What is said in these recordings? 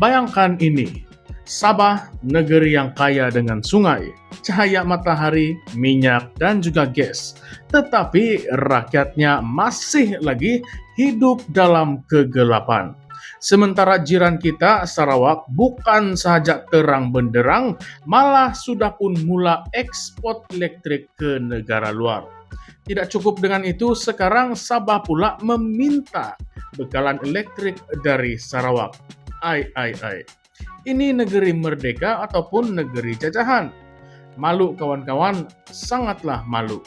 Bayangkan ini, Sabah, negeri yang kaya dengan sungai, cahaya matahari, minyak, dan juga gas. Tetapi rakyatnya masih lagi hidup dalam kegelapan. Sementara jiran kita, Sarawak, bukan saja terang benderang, malah sudah pun mula ekspor listrik ke negara luar. Tidak cukup dengan itu, sekarang Sabah pula meminta bekalan elektrik dari Sarawak. Ai. Ini negeri merdeka ataupun negeri jajahan? Malu kawan-kawan, sangatlah malu.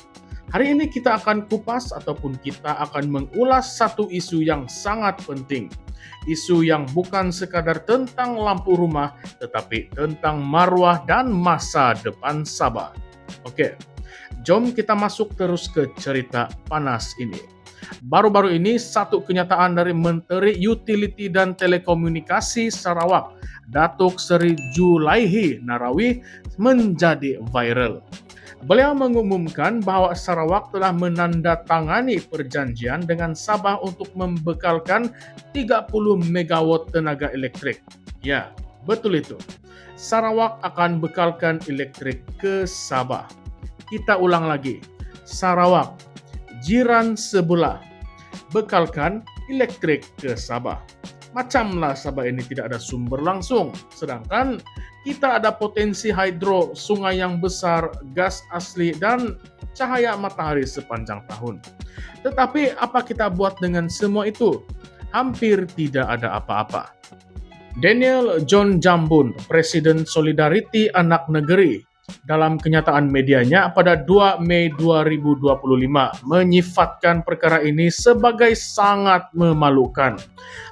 Hari ini kita akan kupas ataupun kita akan mengulas satu isu yang sangat penting. Isu yang bukan sekadar tentang lampu rumah, tetapi tentang marwah dan masa depan Sabah. Oke, jom kita masuk terus ke cerita panas ini. Baru-baru ini satu kenyataan dari Menteri Utility dan Telekomunikasi Sarawak, Datuk Seri Julaihi Narawi, menjadi viral. Beliau mengumumkan bahwa Sarawak telah menandatangani perjanjian dengan Sabah untuk membekalkan 30 megawatt tenaga elektrik. Ya, betul itu. Sarawak akan bekalkan elektrik ke Sabah. Kita ulang lagi. Sarawak, jiran sebelah, bekalkan elektrik ke Sabah. Macamlah Sabah ini tidak ada sumber langsung, sedangkan kita ada potensi hidro, sungai yang besar, gas asli, dan cahaya matahari sepanjang tahun. Tetapi apa kita buat dengan semua itu? Hampir tidak ada apa-apa. Daniel John Jambun, Presiden Solidariti Anak Negeri, dalam kenyataan medianya pada 2 Mei 2025 menyifatkan perkara ini sebagai sangat memalukan.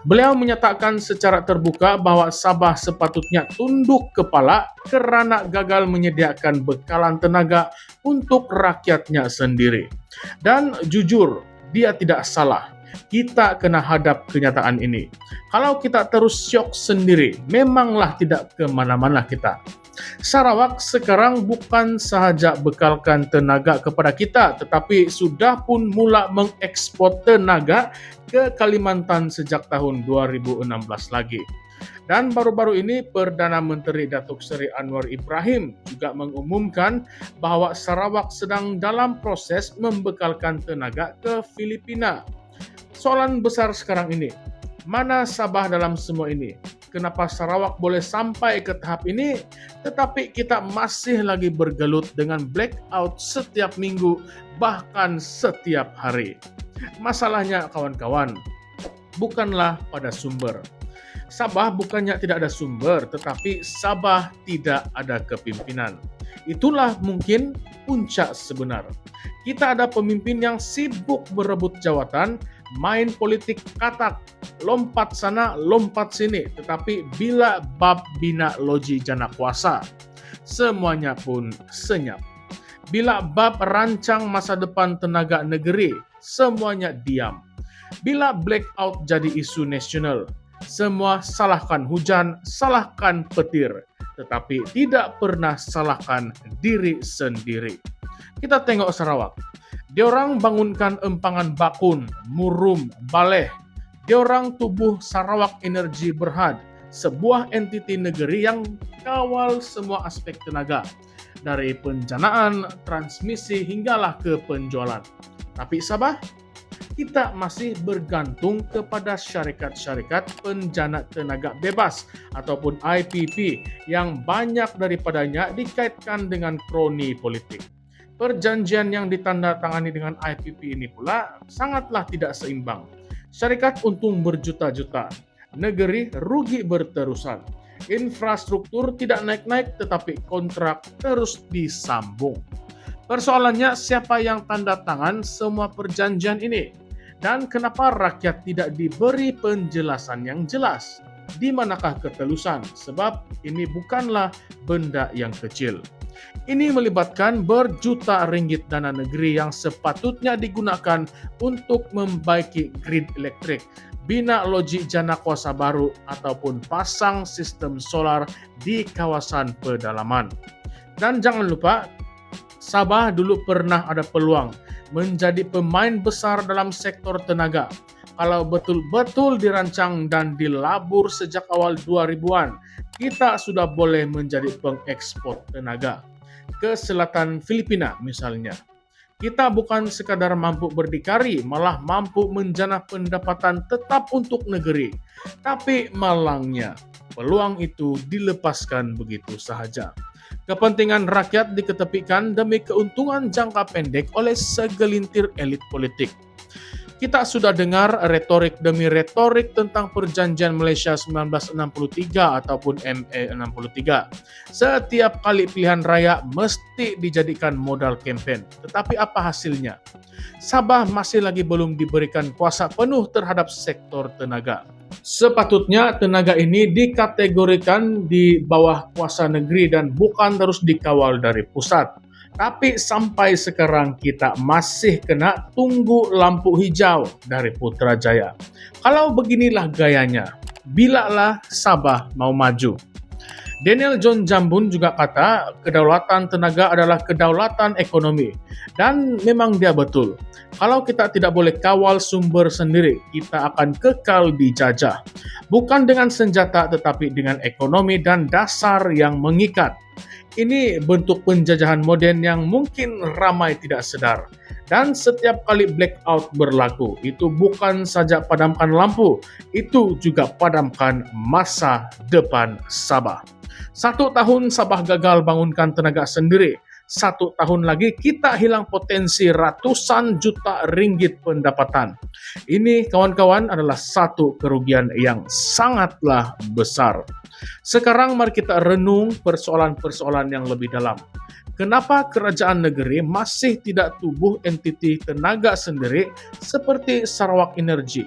Beliau menyatakan secara terbuka bahwa Sabah sepatutnya tunduk kepala kerana gagal menyediakan bekalan tenaga untuk rakyatnya sendiri. Dan jujur, dia tidak salah. Kita kena hadap kenyataan ini. Kalau kita terus syok sendiri, memanglah tidak kemana-mana kita. Sarawak sekarang bukan sahaja bekalkan tenaga kepada kita, tetapi sudah pun mula mengekspor tenaga ke Kalimantan sejak tahun 2016 lagi. Dan baru-baru ini Perdana Menteri Datuk Seri Anwar Ibrahim juga mengumumkan bahwa Sarawak sedang dalam proses membekalkan tenaga ke Filipina. Soalan besar sekarang ini, mana Sabah dalam semua ini? Kenapa Sarawak boleh sampai ke tahap ini, tetapi kita masih lagi bergelut dengan blackout setiap minggu, bahkan setiap hari? Masalahnya kawan-kawan, bukanlah pada sumber. Sabah bukannya tidak ada sumber, tetapi Sabah tidak ada kepimpinan. Itulah mungkin puncak sebenar. Kita ada pemimpin yang sibuk berebut jawatan, main politik katak, lompat sana, lompat sini. Tetapi bila bab bina loji jana kuasa, semuanya pun senyap. Bila bab rancang masa depan tenaga negeri, semuanya diam. Bila blackout jadi isu nasional, semua salahkan hujan, salahkan petir, tetapi tidak pernah salahkan diri sendiri. Kita tengok Sarawak. Diorang bangunkan empangan Bakun, Murum, Baleh. Diorang tubuh Sarawak Energy Berhad, sebuah entiti negeri yang kawal semua aspek tenaga, dari penjanaan, transmisi, hinggalah ke penjualan. Tapi Sabah, kita masih bergantung kepada syarikat-syarikat penjana tenaga bebas ataupun IPP yang banyak daripadanya dikaitkan dengan kroni politik. Perjanjian yang ditandatangani dengan IPP ini pula sangatlah tidak seimbang. Syarikat untung berjuta-juta, negeri rugi berterusan. Infrastruktur tidak naik-naik tetapi kontrak terus disambung. Persoalannya siapa yang tanda tangan semua perjanjian ini? Dan kenapa rakyat tidak diberi penjelasan yang jelas? Di manakah ketelusan? Sebab ini bukanlah benda yang kecil. Ini melibatkan berjuta ringgit dana negeri yang sepatutnya digunakan untuk membaiki grid elektrik, bina loji jana kuasa baru, ataupun pasang sistem solar di kawasan pedalaman. Dan jangan lupa, Sabah dulu pernah ada peluang menjadi pemain besar dalam sektor tenaga. Kalau betul-betul dirancang dan dilabur sejak awal 2000-an, kita sudah boleh menjadi pengekspor tenaga ke selatan Filipina misalnya. Kita bukan sekadar mampu berdikari, malah mampu menjanah pendapatan tetap untuk negeri. Tapi malangnya, peluang itu dilepaskan begitu sahaja. Kepentingan rakyat diketepikan demi keuntungan jangka pendek oleh segelintir elit politik. Kita sudah dengar retorik demi retorik tentang perjanjian Malaysia 1963 ataupun ME 63. Setiap kali pilihan raya mesti dijadikan modal kempen. Tetapi apa hasilnya? Sabah masih lagi belum diberikan kuasa penuh terhadap sektor tenaga. Sepatutnya tenaga ini dikategorikan di bawah kuasa negeri dan bukan terus dikawal dari pusat. Tapi sampai sekarang kita masih kena tunggu lampu hijau dari Putrajaya. Kalau beginilah gayanya, bilalah Sabah mau maju. Daniel John Jambun juga kata kedaulatan tenaga adalah kedaulatan ekonomi. Dan memang dia betul. Kalau kita tidak boleh kawal sumber sendiri, kita akan kekal dijajah. Bukan dengan senjata tetapi dengan ekonomi dan dasar yang mengikat. Ini bentuk penjajahan modern yang mungkin ramai tidak sadar. Dan setiap kali blackout berlaku, itu bukan saja padamkan lampu, itu juga padamkan masa depan Sabah. 1 tahun Sabah gagal bangunkan tenaga sendiri. 1 tahun lagi kita hilang potensi ratusan juta ringgit pendapatan. Ini kawan-kawan adalah satu kerugian yang sangatlah besar. Sekarang mari kita renung persoalan-persoalan yang lebih dalam. Kenapa kerajaan negeri masih tidak tubuh entiti tenaga sendiri seperti Sarawak Energy?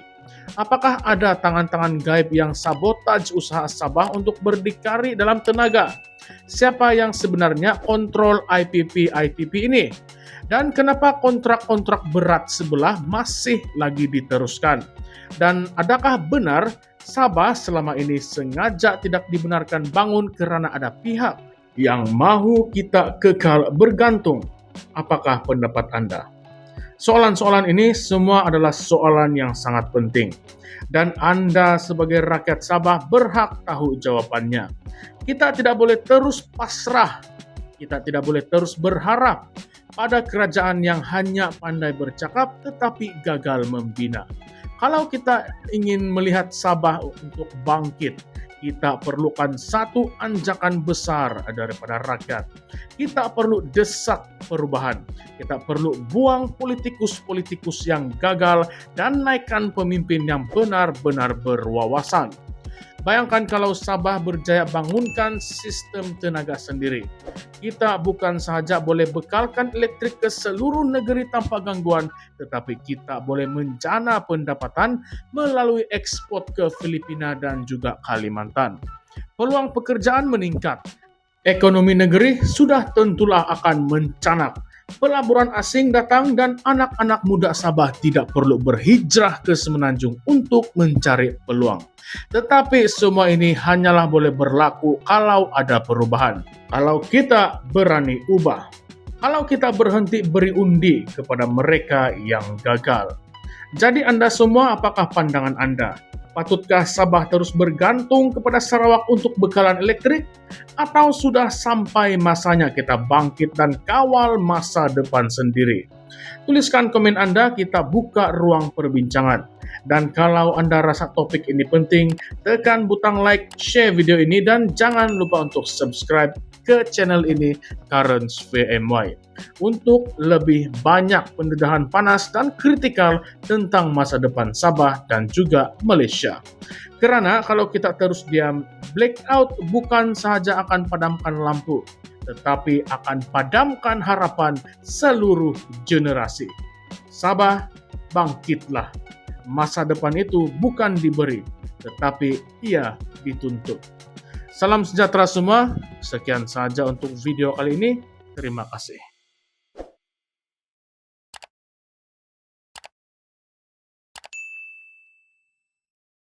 Apakah ada tangan-tangan gaib yang sabotaj usaha Sabah untuk berdikari dalam tenaga? Siapa yang sebenarnya kontrol IPP ini? Dan kenapa kontrak-kontrak berat sebelah masih lagi diteruskan? Dan adakah benar Sabah selama ini sengaja tidak dibenarkan bangun karena ada pihak yang mahu kita kekal bergantung? Apakah pendapat Anda? Soalan-soalan ini semua adalah soalan yang sangat penting. Dan Anda sebagai rakyat Sabah berhak tahu jawabannya. Kita tidak boleh terus pasrah. Kita tidak boleh terus berharap pada kerajaan yang hanya pandai bercakap tetapi gagal membina. Kalau kita ingin melihat Sabah untuk bangkit, kita perlukan satu anjakan besar daripada rakyat. Kita perlu desak perubahan. Kita perlu buang politikus-politikus yang gagal dan naikkan pemimpin yang benar-benar berwawasan. Bayangkan kalau Sabah berjaya bangunkan sistem tenaga sendiri. Kita bukan sahaja boleh bekalkan elektrik ke seluruh negeri tanpa gangguan, tetapi kita boleh menjana pendapatan melalui ekspor ke Filipina dan juga Kalimantan. Peluang pekerjaan meningkat. Ekonomi negeri sudah tentulah akan mencanak. Pelaburan asing datang dan anak-anak muda Sabah tidak perlu berhijrah ke Semenanjung untuk mencari peluang. Tetapi semua ini hanyalah boleh berlaku kalau ada perubahan. Kalau kita berani ubah. Kalau kita berhenti beri undi kepada mereka yang gagal. Jadi Anda semua, apakah pandangan Anda? Patutkah Sabah terus bergantung kepada Sarawak untuk bekalan elektrik? Atau sudah sampai masanya kita bangkit dan kawal masa depan sendiri? Tuliskan komen Anda, kita buka ruang perbincangan. Dan kalau Anda rasa topik ini penting, tekan butang like, share video ini, dan jangan lupa untuk subscribe ke channel ini, Currents VMY, untuk lebih banyak pendedahan panas dan kritikal tentang masa depan Sabah dan juga Malaysia. Karena kalau kita terus diam, blackout bukan sahaja akan padamkan lampu, tetapi akan padamkan harapan seluruh generasi. Sabah, bangkitlah. Masa depan itu bukan diberi, tetapi ia dituntut. Salam sejahtera semua. Sekian saja untuk video kali ini. Terima kasih.